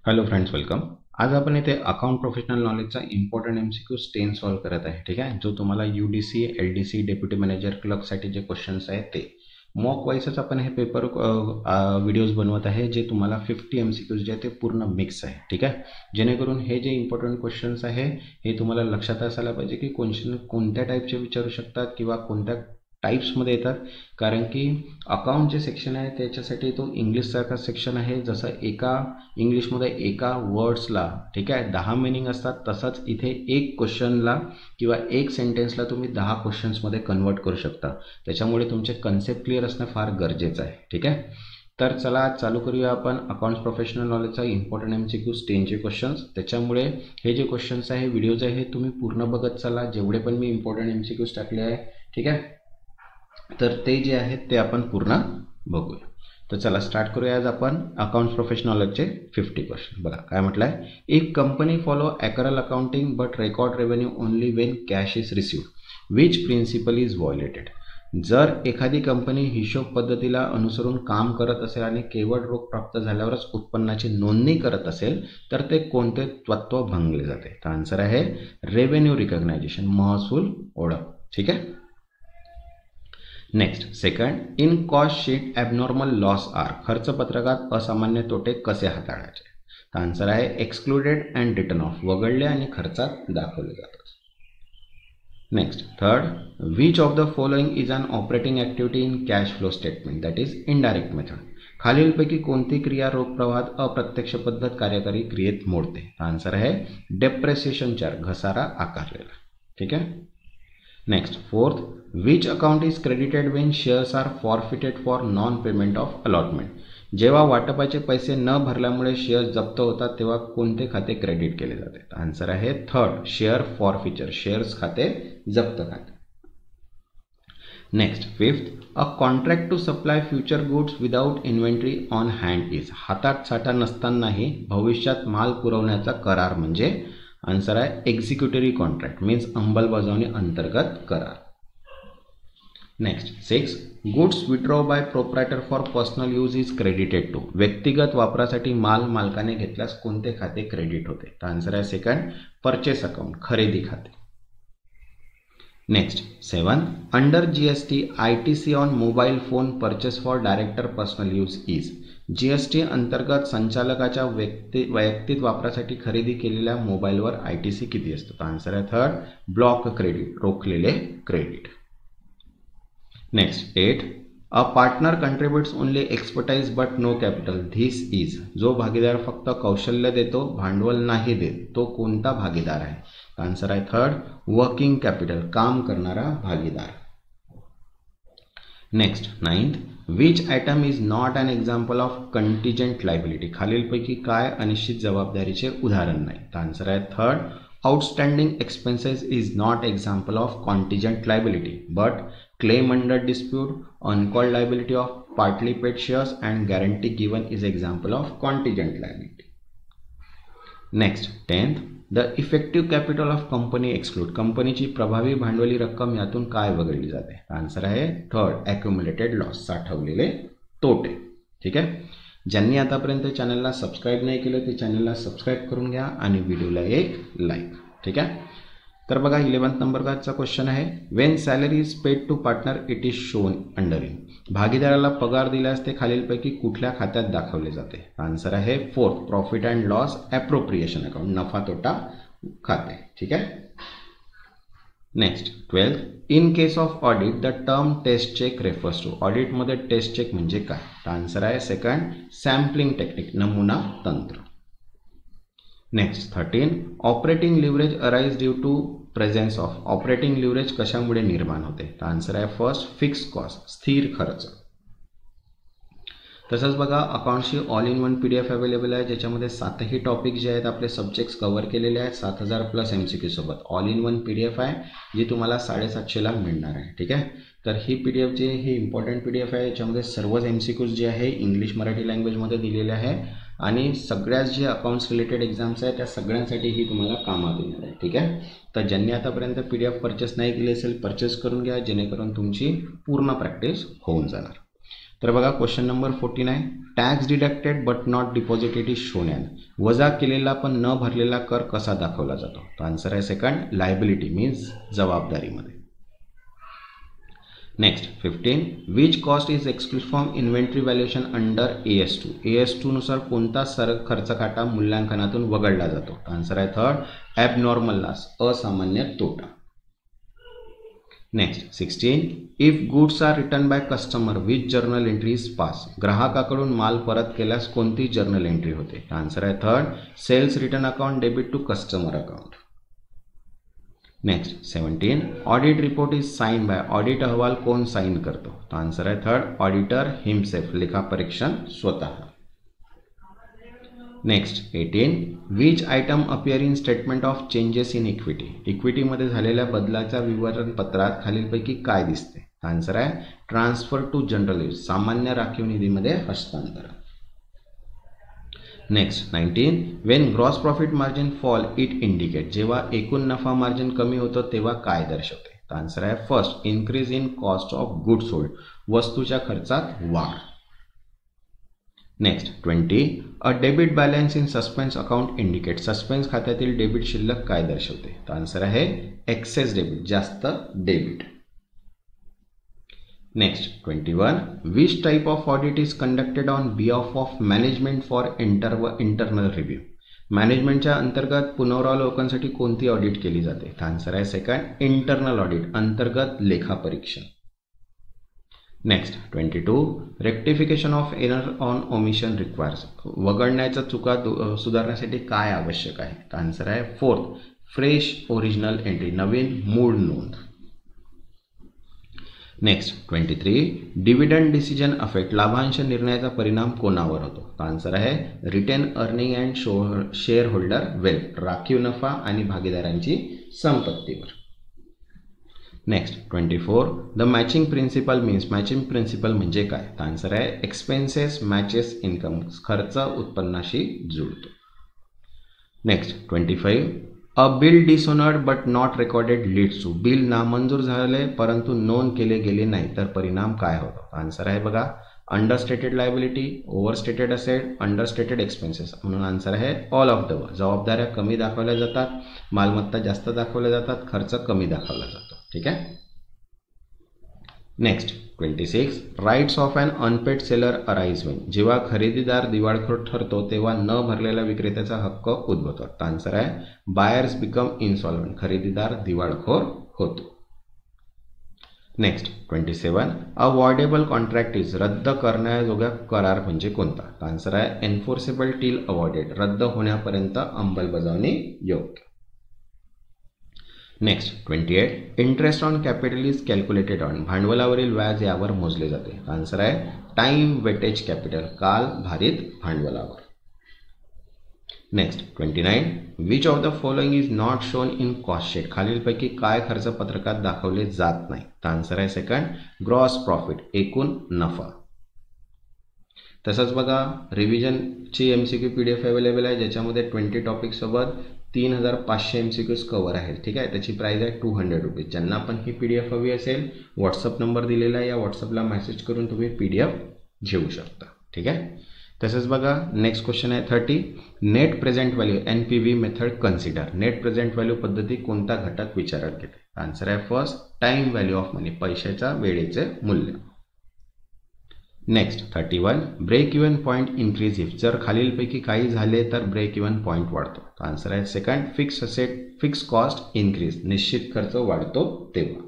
Hello friends, welcome. आज आपण इथे अकाउंट प्रोफेशनल नॉलेजचा इम्पॉर्टंट MCQ 10 सॉल्व करत आहे. ठीक आहे, जो तुम्हाला UDC, LDC, डेप्युटी मॅनेजर क्लर्कसाठी जे क्वेश्चन्स आहेत ते मॉक वाईजच आपण हे पेपर व्हिडिओज बनवत आहे, जे तुम्हाला 50 MCQs जे आहे ते पूर्ण मिक्स आहे. ठीक आहे, जेणेकरून हे जे इम्पॉर्टंट क्वेश्चन्स आहे हे तुम्हाला लक्षात असायला पाहिजे की क्वेश्चन कोणत्या टाईपचे विचारू शकतात किंवा कोणत्या टाईप्समध्ये येतात. कारण की अकाउंट जे सेक्शन आहे त्याच्यासाठी तो इंग्लिशसारखा सेक्शन आहे. जसं इंग्लिशमध्ये एका वर्ड्सला ठीक आहे 10 मिनिंग असतात, तसंच इथे एक क्वेश्चनला किंवा एक सेंटेन्सला तुम्ही 10 क्वेश्चन्समध्ये कन्वर्ट करू शकता. त्याच्यामुळे तुमचे कन्सेप्ट क्लिअर असणं फार गरजेचं आहे. ठीक आहे, तर चला आज चालू करूया आपण अकाउंट्स प्रोफेशनल नॉलेजचा इम्पॉर्टंट MCQs 10चे क्वेश्चन्स. त्याच्यामुळे हे जे क्वेश्चन्स आहे व्हिडिओज आहे तुम्ही पूर्ण बघत चला, जेवढे पण मी इम्पॉर्टंट MCQs टाकले आहे. ठीक आहे, तर ते जे आहेत ते आपण पूर्ण बघूया. तर चला स्टार्ट करूया. आज आपण अकाउंट्स प्रोफेशनल नॉलेजचे 50 क्वेश्चन. बघा काय म्हटलं आहे. एक company follow accrual accounting but record revenue only when cash is received, which principle is violated. जर एखादी कंपनी हिशोब पद्धतीला अनुसरून काम करत असेल आणि केवळ रोख प्राप्त झाल्यावरच उत्पन्नाची नोंदणी करत असेल तर ते कोणते तत्व भंगले जाते. तर आन्सर आहे रेव्हेन्यू रिकग्नायझेशन, महसूल ओळख. ठीक आहे. Next second, in cost sheet abnormal loss are. खर्च पत्रकात असामान्य तोटे कसे हाताळायचे. तर आन्सर आहे एक्सक्लुडेड अँड रिटन ऑफ, वगळले आणि खर्चात दाखवले जातात. Next third, which of the following is an operating activity in cash flow statement, that is indirect method. खालीलपैकी कोणती क्रिया रोख प्रवाहात अप्रत्यक्ष पद्धत कार्यकारी क्रियेत मोडते. आन्सर आहे डेप्रेसिएशन चार्ज, घसारा आकारलेला. ठीक आहे. Next fourth, which account is credited when shares are forfeited for non payment of allotment. जेव्हा वाटपाचे पैसे न भरल्यामुळे शेअर्स जप्त होतात तेव्हा कोणते खाते क्रेडिट केले जाते. आन्सर आहे थर्ड, शेअर फॉरफिचर, शेअर्स खाते जप्त खाते. Next fifth, a contract to supply future goods without inventory on hand is. हातात साठा नसतानाही भविष्यात माल पुरवण्याचा करार म्हणजे आन्सर आहे एक्झिक्युटरी कॉन्ट्रॅक्ट, मीन्स अंमलबजावणी अंतर्गत करार. Next six, goods withdraw by proprietor for personal use is credited to. व्यक्तिगत वापरासाठी माल मालकाने घेतल्यास कोणते खाते क्रेडिट होते. तर आन्सर आहे सेकंड, परचेस अकाउंट, खरेदी खाते. Next seven, under GST ITC on mobile phone purchase for director personnel use is. GST अंतर्गत संचालकाच्या वैयक्तिक वापरासाठी खरेदी केलेल्या मोबाईलवर ITC किती असतो. तर आन्सर आहे थर्ड, ब्लॉक क्रेडिट, रोखलेले credit. Next eight, a partner contributes only expertise but no capital, this is. जो भागीदार फक्त कौशल्य देतो भांडवल नाही देत तो कोणता भागीदार आहे. आन्सर आहे थर्ड, वर्किंग कॅपिटल, काम करणारा भागीदार. Next ninth, which item is not an example of contingent liability. खालीलपैकी काय अनिश्चित जबाबदारीचे उदाहरण नाही. तर आन्सर आहे third, outstanding expenses is not example of contingent liability but claim under dispute, uncalled liability of partly paid shares and guarantee given is example of contingent liability. Next tenth, the effective capital of company exclude. कंपनीची प्रभावी भांडवली रक्कम यातून काय वगळली जाते. Answer आहे third, ॲक्युम्युलेटेड loss, साठवलेले तोटे. ठीक आहे. ज्यांनी आतापर्यंत चॅनलला सबस्क्राईब नाही केलं ते चॅनलला सबस्क्राईब करून घ्या आणि व्हिडिओला एक लाईक. ठीक आहे. तर बघा 11th नंबरचा क्वेश्चन आहे, when salary is paid to partner it is shown under in. भागीदाराला पगार दिल्यास ते खालीलपैकी कुठल्या खात्यात दाखवले जाते. आन्सर आहे fourth, profit and loss appropriation account, नफा तोटा खाते. ठीक आहे. Next 12th, in case of audit the term test check refers to. ऑडिटमध्ये टेस्ट चेक म्हणजे काय. आन्सर आहे सेकंड, सॅम्पलिंग टेक्निक, नमुना तंत्र. Next 13, operating leverage arise due to presence of. Operating leverage कशामुळे निर्माण होते. तर आन्सर आहे फर्स्ट, फिक्स कॉस्ट, स्थिर खर्च. तसंच बघा अकाउंटची all in one PDF available आहे, ज्याच्यामध्ये 7ही टॉपिक जे आहेत आपले सब्जेक्ट्स कव्हर केलेले आहेत 7000+ MCQ सोबत. ऑल इन वन PDF आहे जी तुम्हाला 750ला मिळणार आहे. ठीक आहे. तर ही PDF जी ही इम्पॉर्टंट PDF आहे, याच्यामध्ये सर्वच MCQs जे आहे इंग्लिश मराठी लँग्वेजमध्ये दिलेले आहे आणि सगळ्याच जे अकाउंट्स रिलेटेड एक्झाम्स आहेत त्या सगळ्यांसाठी ही तुम्हाला कामात येणार आहे. ठीक आहे. तर ज्यांनी आतापर्यंत PDF परचेस नाही केली असेल परचेस करून घ्या, जेणेकरून तुमची पूर्ण प्रॅक्टिस होऊन जाणार. तर बघा क्वेश्चन नंबर 14 आहे, tax deducted but not deposited is shown as. वजा केलेला पण न भरलेला कर कसा दाखवला जातो? तर आन्सर आहे सेकंड, लायबिलिटी मीन्स जबाबदारीमध्ये. Next 15, which cost is exclude from inventory valuation under AS2. AS2 नुसार कोणता खर्च खाटा मूल्यांकनातून वगळला जातो? आन्सर आहे थर्ड, ॲबनॉर्मल लॉस, असामान्य तोटा. Next 16, if goods are return by customer which journal entry is pass. ग्राहकाकडून माल परत केल्यास कोणती जर्नल एंट्री होते? आन्सर आहे third, sales return account debit to customer account. Next 17, audit report is sign by. Audit अहवाल कोण साइन करतो? तर आन्सर आहे थर्ड, ऑडिटर हिमसेल्फ, लेखापरीक्षण स्वतः. Next 18, which item appear in statement of changes in equity. इक्विटीमध्ये झालेल्या बदलाच्या विवरणपत्रात खालीलपैकी काय दिसते? आन्सर आहे ट्रान्सफर टू जनरल यूज, सामान्य राखीव निधीमध्ये हस्तांतरण. Next 19, Wien gross profit margin fall it indicate. जेव्हा एकूण नफा मार्जिन कमी होतो तेव्हा काय दर्शवते? तर आन्सर आहे first, increase in cost of good sold, वस्तूच्या खर्चात वाढ. Next 20, a debit balance in suspense account indicate. Suspense खात्यातील डेबिट शिल्लक काय दर्शवते? तर आन्सर आहे एक्सेस डेबिट, जास्त debit. Next 21, which type of audit is conducted on behalf of management for internal review. मॅनेजमेंटच्या अंतर्गत पुनरावलोकनासाठी कोणती ऑडिट केली जाते? तर आन्सर आहे सेकंड, इंटरनल ऑडिट, अंतर्गत लेखापरीक्षण. Next 22, rectification of error on omission requires. वगळण्याच्या चुका सुधारण्यासाठी काय आवश्यक आहे? तर आन्सर आहे फोर्थ, फ्रेश ओरिजिनल एंट्री, नवीन मूळ नोंद. Next 23, dividend decision affect. लाभांश निर्णयाचा परिणाम कोणावर होतो? तर आन्सर आहे retain earning and share holder wealth, राखीव नफा आणि भागीदारांची संपत्तीवर. Next 24, the matching principle means. Matching principle म्हणजे काय? तर आन्सर आहे एक्सपेन्सेस मॅचेस इन्कम, खर्च उत्पन्नाशी जुळतो. Next 25, a bill dishonoured but not recorded leads to. Bill नामंजूर झाले परंतु नोंद केले गेले नाही तर परिणाम काय होतो? आन्सर आहे बघा understated liability, overstated asset, understated expenses. म्हणून आन्सर आहे ऑल ऑफ द व. जबाबदाऱ्या कमी दाखवल्या जातात, मालमत्ता जास्त दाखवल्या जातात, खर्च कमी दाखवला जातो. ठीक आहे. Next 26, rights of an unpaid seller arise when. जेव्हा खरेदीदार दिवाळखोर ठरतो तेव्हा न भरलेल्या विक्रेत्याचा हक्क उद्भवतो. तर आन्सर आहे बायर्स बिकम इन्सॉल्वंट, खरेदीदार दिवाळखोर होतो. Next 27, a voidable contract is. रद्द करण्याजोगा करार म्हणजे कोणता? तर आन्सर आहे एन्फोर्सेबल टिल अवॉइडेड, रद्द होण्यापर्यंत अंमलबजावणी योग्य. Next 28, interest on capital is calculated on. भांडवलावरील व्याज यावर मोजले जाते. आन्सर आहे टाइम वेटेज कॅपिटल, काल भारित भांडवलावर. Next 29, which of the following is not shown in cost sheet. खालीलपैकी काय खर्च पत्रकात दाखवले जात नाही? तर आन्सर आहे सेकंड, ग्रॉस प्रॉफिट, एकूण नफा. तसंच बघा रिव्हिजनची MCQ PDF अवेलेबल आहे ज्याच्यामध्ये 20 टॉपिक सोबत 3500 MCQs कव्हर आहेत. ठीक आहे, त्याची प्राइस आहे 200 रुपीज. ज्यांना पण ही PDF हवी असेल व्हॉट्सअप नंबर दिलेला आहे, या व्हॉट्सअपला मेसेज करून तुम्ही PDF घेऊ शकता. ठीक आहे. तसंच बघा नेक्स्ट क्वेश्चन आहे 30, net present value NPV method consider. Net present value पद्धती कोणता घटक विचारात घेते? आन्सर आहे first, time value of money, पैशाच्या वेळेचे मूल्य. Next 31, break even point increase if. जर खालीलपैकी काही झाले तर ब्रेक इव्हन पॉईंट वाढतो. आन्सर आहे second, fix asset fix cost increase, निश्चित खर्च वाढतो तेव्हा.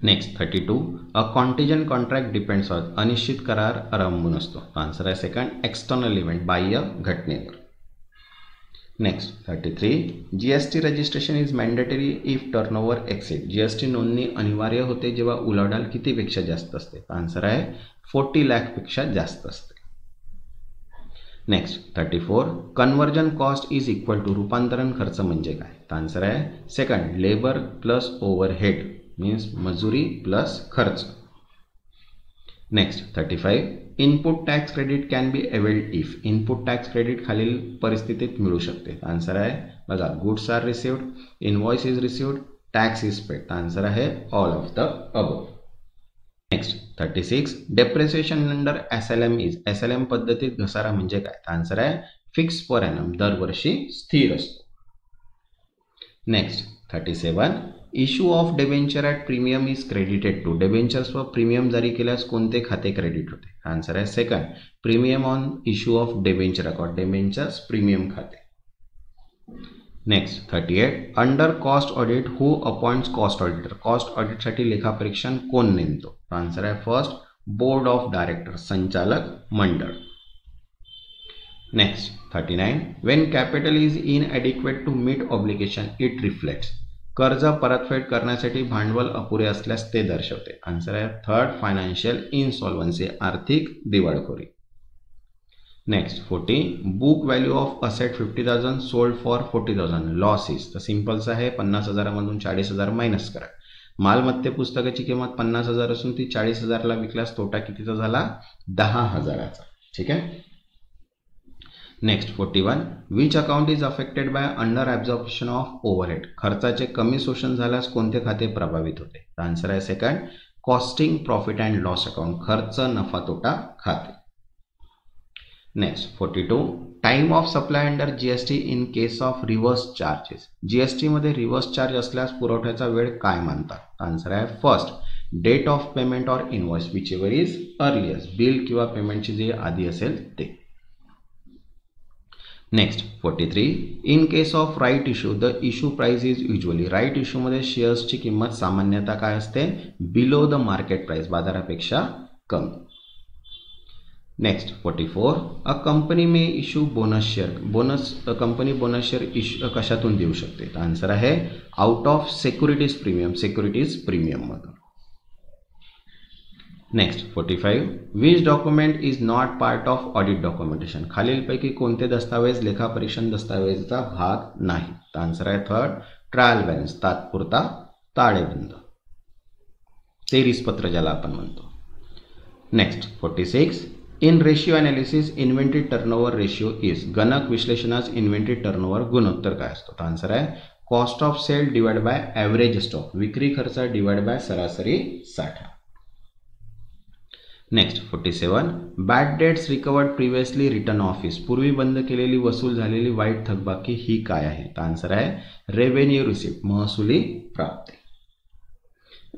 Next 32, a contingent contract depends on. अनिश्चित करार अवलंबून असतो. आन्सर आहे सेकंड, एक्सटर्नल इव्हेंट, बाह्य घटनेवर. Next 33, GST registration is mandatory if turnover exceed. GST नोंदणी अनिवार्य होते जेव्हा उलाढाल कितीपेक्षा जास्त असते? आन्सर आहे 40 लाखपेक्षा जास्त असते. Next 34, conversion cost is equal to. रूपांतरण खर्च म्हणजे काय? आन्सर आहे second, labour plus overhead means मजुरी प्लस खर्च. Next 35, input tax credit can be availed if. Input tax credit खालील परिस्थितीत मिळू शकते. आन्सर आहे बघा goods are received, invoice is received, tax is paid. Answer आहे all of the above. Next 36 depreciation under SLM is SLM पद्धतीत घसारा म्हणजे काय? आन्सर आहे फिक्स पर एनम, दरवर्षी स्थिर असतो. Next 37 issue of debenture at premium is credited to. डेबेंचर्सवर प्रीमियम जारी केल्यास कोणते खाते क्रेडिट होते? आन्सर आहे second, premium on issue of debenture account, डेबेंचर्स प्रीमियम खाते. Next 38 under cost audit who appoints cost auditor. Cost ऑडिटसाठी लेखापरीक्षण कोण नेमतो? आन्सर आहे फर्स्ट, बोर्ड ऑफ डायरेक्टर, संचालक मंडळ. Next 39 when capital is inadequate to meet obligation it reflects. कर्ज परतफेड करण्यासाठी भांडवल अपुरे असल्यास ते दर्शवते. आन्सर आहे थर्ड, फायनान्शियल इनसॉल्व्हन्सी, आर्थिक दिवाळखोरी. Next 40 book value of asset 50,000 sold for 40,000 losses. तर सिम्पल्स आहे, 50,000 मधून 40,000 मायनस करा. मालमत्ते पुस्तकाची किंमत 50,000 असून ती 40,000ला विकल्यास तोटा कितीचा झाला? 10,000चा. ठीक आहे. Next 41 which account is affected by under absorption of overhead. खर्चाचे कमी शोषण झाल्यास कोणते खाते प्रभावित होते? आन्सर आहे second, costing profit and loss account, खर्च नफा तोटा खाते. Next 42 time of supply under GST in case of reverse charges. GST मध्ये रिव्हर्स चार्ज असल्यास पुरवठ्याचा वेळ काय मानतात? आन्सर आहे first, date of payment or invoice whichever is earliest, bill किंवा पेमेंटची जे आधी असेल ते. Next 43 in case of right issue the issue price is usually. Right इश्यूमध्ये शेअर्सची किंमत सामान्यतः काय असते? बिलो द मार्केट प्राइस, बाजारापेक्षा कमी. Next 44 a company may issue bonus share. Company bonus share कशातून देऊ शकते? आन्सर आहे out of securities premium, securities premium मधून. Next 45 which document is not part of audit documentation. खालीलपैकी कोणते दस्तावेज लेखापरीक्षण दस्तावेजचा भाग नाही? आन्सर आहे थर्ड, ट्रायल बॅलन्स, तात्पुरता ताळेबंद, तेरीसपत्र ज्याला आपण म्हणतो. Next 46 in ratio analysis inventory turnover ratio is. गणक विश्लेषणास इन्व्हेंटरी टर्नओव्हर गुणोत्तर काय असतो? आन्सर आहे cost of sale divide by average stock, विक्री खर्च डिवाइड बाय सरासरी साठा. Next 47 bad debts recovered previously written off. पूर्वी बंद केलेली वसूल झालेली वाईट थकबाकी ही काय आहे? आन्सर आहे रेव्हेन्यू रिसिप्ट, महसुली प्राप्ती.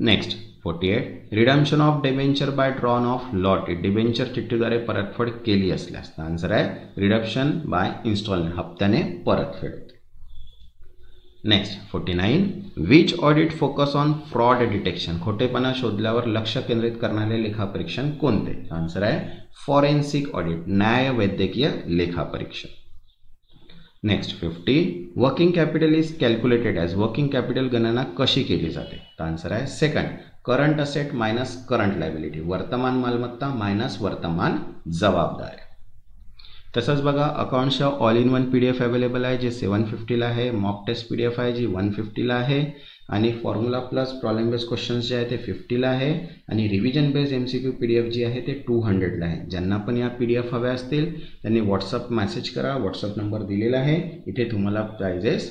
Next 48 redemption of debenture by drawn of lot. Debenture चिठ्ठीद्वारे परतफेड केली असल्यास आन्सर आहे रिडम्शन बाय इन्स्टॉलमेंट, हप्त्याने परतफेड होते. Next 49 which audit focus on fraud detection. खोटेपणा शोधल्यावर लक्ष केंद्रित करणारे लेखापरीक्षण कोणते? आन्सर आहे फॉरेन्सिक ऑडिट, न्याय वैद्यकीय लेखापरीक्षण. Next 50 working capital is calculated as. Working capital गणना कशी केली जाते? आन्सर आहे second, current asset minus current liability, वर्तमान मालमत्ता मायनस वर्तमान जबाबदाऱ्या. तसंच बघा अकाउंट्सच्या all in one PDF available आहे जे 750ला आहे, मॉक टेस्ट PDF आहे जी 150ला आहे, आणि formula plus problem based questions जे आहे ते 50ला आहे, आणि रिव्हिजन बेस्ड MCQ PDF जी आहे ते 200ला आहे. ज्यांना पण या PDF हव्या असतील त्यांनी व्हॉट्सअप मेसेज करा, व्हॉट्सअप नंबर दिलेला आहे, इथे तुम्हाला प्राइजेस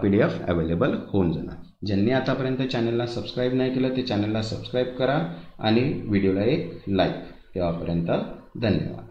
PDF अवेलेबल होऊन जाणार. ज्यांनी आतापर्यंत चॅनलला सबस्क्राईब नाही केलं ते चॅनलला सबस्क्राईब करा आणि व्हिडिओला एक लाईक. तेव्हापर्यंत धन्यवाद.